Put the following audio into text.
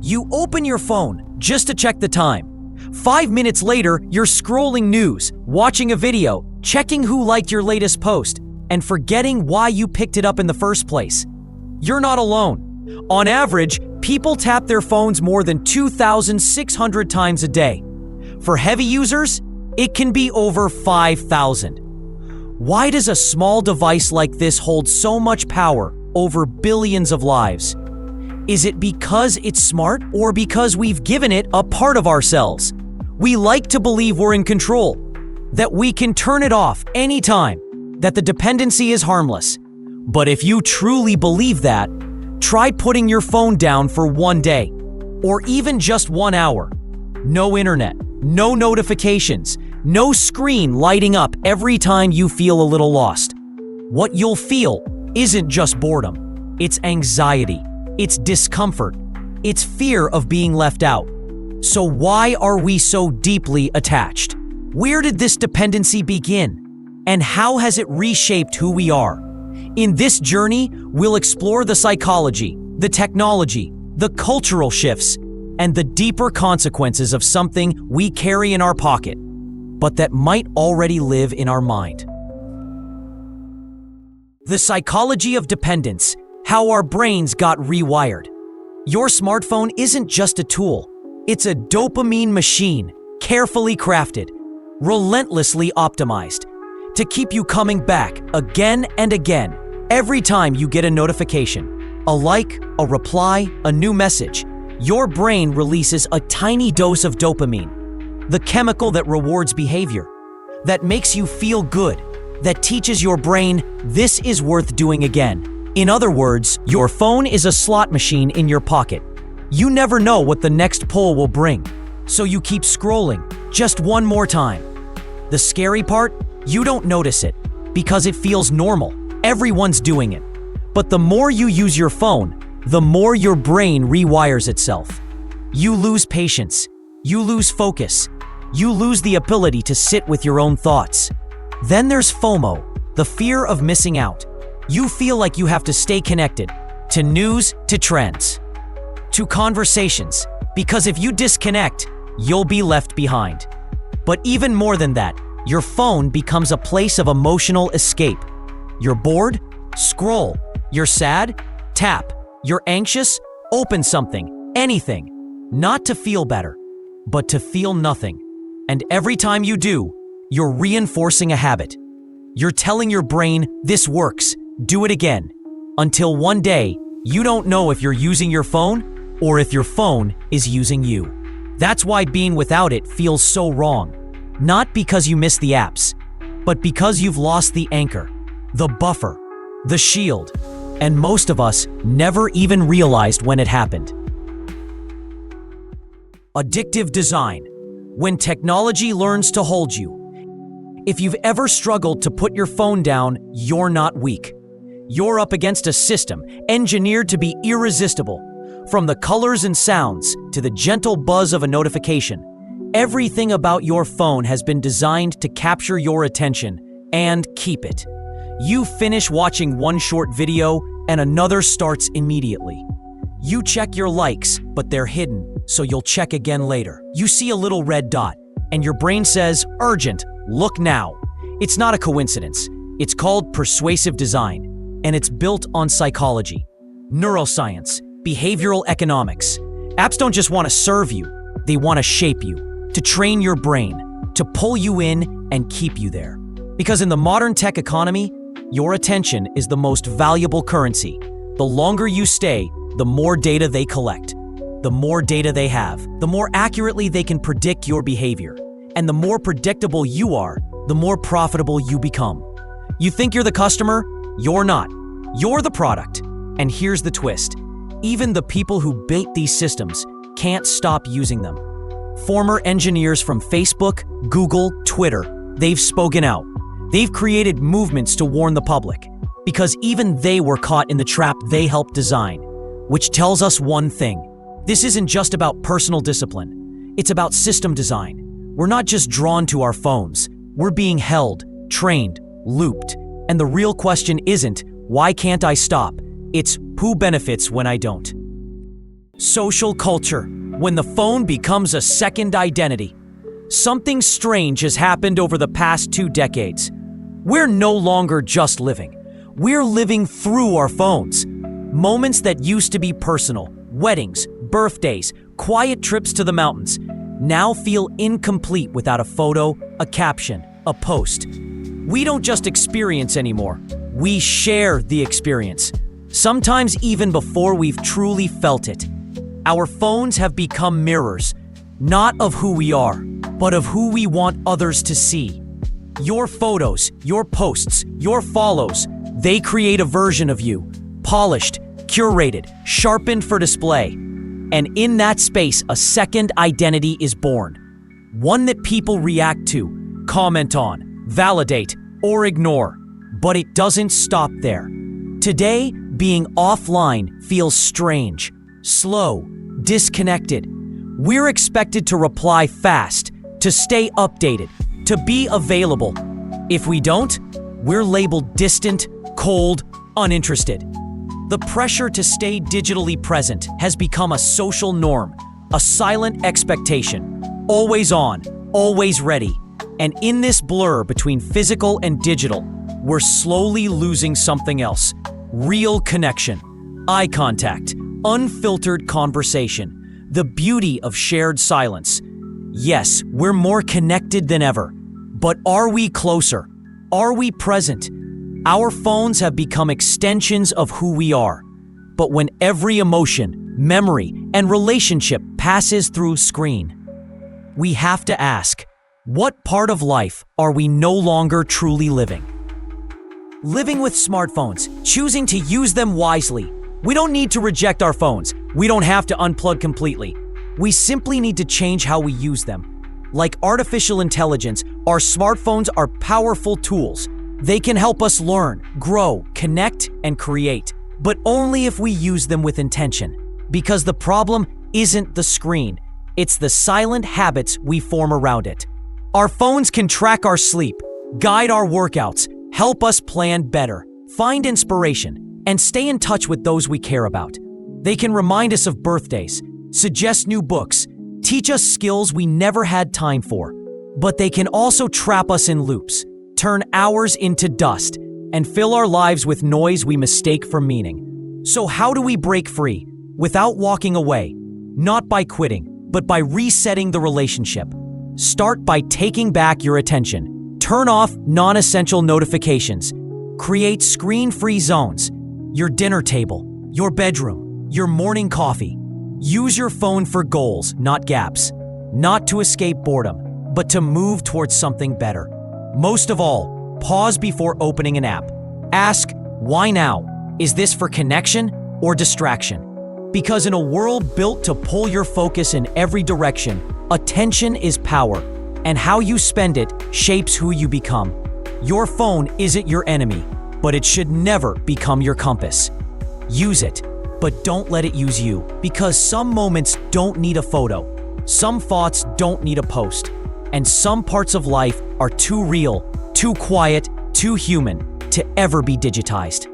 You open your phone just to check the time. 5 minutes later, you're scrolling news, watching a video, checking who liked your latest post, and forgetting why you picked it up in the first place. You're not alone. On average, people tap their phones more than 2,600 times a day. For heavy users, it can be over 5,000. Why does a small device like this hold so much power over billions of lives? Is it because it's smart or because we've given it a part of ourselves? We like to believe we're in control, that we can turn it off anytime, that the dependency is harmless. But if you truly believe that, try putting your phone down for 1 day, or even just 1 hour. No internet, no notifications, no screen lighting up every time you feel a little lost. What you'll feel isn't just boredom, it's anxiety, it's discomfort, it's fear of being left out. So why are we so deeply attached? Where did this dependency begin? And how has it reshaped who we are? In this journey, we'll explore the psychology, the technology, the cultural shifts, and the deeper consequences of something we carry in our pocket, but that might already live in our mind. The psychology of dependence, how our brains got rewired. Your smartphone isn't just a tool, it's a dopamine machine, carefully crafted, relentlessly optimized, to keep you coming back again and again every time you get a notification, a like, a reply, a new message. Your brain releases a tiny dose of dopamine, the chemical that rewards behavior, that makes you feel good, that teaches your brain this is worth doing again. In other words, your phone is a slot machine in your pocket. You never know what the next pull will bring, so you keep scrolling just one more time. The scary part? You don't notice it because it feels normal. Everyone's doing it. But the more you use your phone, the more your brain rewires itself. You lose patience. You lose focus. You lose the ability to sit with your own thoughts. Then there's FOMO, the fear of missing out. You feel like you have to stay connected to news, to trends, to conversations, because if you disconnect, you'll be left behind. But even more than that, your phone becomes a place of emotional escape. You're bored? Scroll. You're sad? Tap. You're anxious? Open something, anything. Not to feel better, but to feel nothing. And every time you do, you're reinforcing a habit. You're telling your brain, this works, do it again. Until one day, you don't know if you're using your phone or if your phone is using you. That's why being without it feels so wrong. Not because you miss the apps, but because you've lost the anchor, the buffer, the shield, and most of us never even realized when it happened. Addictive design. When technology learns to hold you. If you've ever struggled to put your phone down, you're not weak. You're up against a system engineered to be irresistible. From the colors and sounds to the gentle buzz of a notification, everything about your phone has been designed to capture your attention and keep it. You finish watching one short video and another starts immediately. You check your likes, but they're hidden, so you'll check again later. You see a little red dot, and your brain says, urgent, look now. It's not a coincidence. It's called persuasive design, and it's built on psychology, neuroscience, behavioral economics. Apps don't just want to serve you, they want to shape you, to train your brain, to pull you in and keep you there. Because in the modern tech economy, your attention is the most valuable currency. The longer you stay, the more data they collect. The more data they have, the more accurately they can predict your behavior. And the more predictable you are, the more profitable you become. You think you're the customer? You're not. You're the product. And here's the twist. Even the people who built these systems can't stop using them. Former engineers from Facebook, Google, Twitter, they've spoken out. They've created movements to warn the public, because even they were caught in the trap they helped design, which tells us one thing. This isn't just about personal discipline. It's about system design. We're not just drawn to our phones. We're being held, trained, looped. And the real question isn't, why can't I stop? It's who benefits when I don't? Social culture, when the phone becomes a second identity. Something strange has happened over the past 2 decades. We're no longer just living. We're living through our phones. Moments that used to be personal, weddings, birthdays, quiet trips to the mountains, now feel incomplete without a photo, a caption, a post. We don't just experience anymore. We share the experience, sometimes even before we've truly felt it. Our phones have become mirrors, not of who we are, but of who we want others to see. Your photos, your posts, your follows, they create a version of you, polished, curated, sharpened for display. And in that space, a second identity is born. One that people react to, comment on, validate, or ignore. But it doesn't stop there. Today, being offline feels strange, slow, disconnected. We're expected to reply fast, to stay updated, to be available. If we don't, we're labeled distant, cold, uninterested. The pressure to stay digitally present has become a social norm, a silent expectation. Always on, always ready. And in this blur between physical and digital, we're slowly losing something else. Real connection, eye contact, unfiltered conversation, the beauty of shared silence. Yes, we're more connected than ever. But are we closer? Are we present? Our phones have become extensions of who we are. But when every emotion, memory, and relationship passes through screen, we have to ask, what part of life are we no longer truly living? Living with smartphones, choosing to use them wisely. We don't need to reject our phones. We don't have to unplug completely. We simply need to change how we use them. Like artificial intelligence, our smartphones are powerful tools. They can help us learn, grow, connect, and create, but only if we use them with intention. Because the problem isn't the screen, it's the silent habits we form around it. Our phones can track our sleep, guide our workouts, help us plan better, find inspiration, and stay in touch with those we care about. They can remind us of birthdays, suggest new books, teach us skills we never had time for. But they can also trap us in loops, turn hours into dust, and fill our lives with noise we mistake for meaning. So how do we break free? Without walking away. Not by quitting, but by resetting the relationship. Start by taking back your attention. Turn off non-essential notifications. Create screen-free zones. Your dinner table, your bedroom, your morning coffee. Use your phone for goals, not gaps. Not to escape boredom, but to move towards something better. Most of all, pause before opening an app. Ask, why now? Is this for connection or distraction? Because in a world built to pull your focus in every direction, attention is power, and how you spend it shapes who you become. Your phone isn't your enemy, but it should never become your compass. Use it, but don't let it use you, because some moments don't need a photo, some thoughts don't need a post, and some parts of life are too real, too quiet, too human to ever be digitized.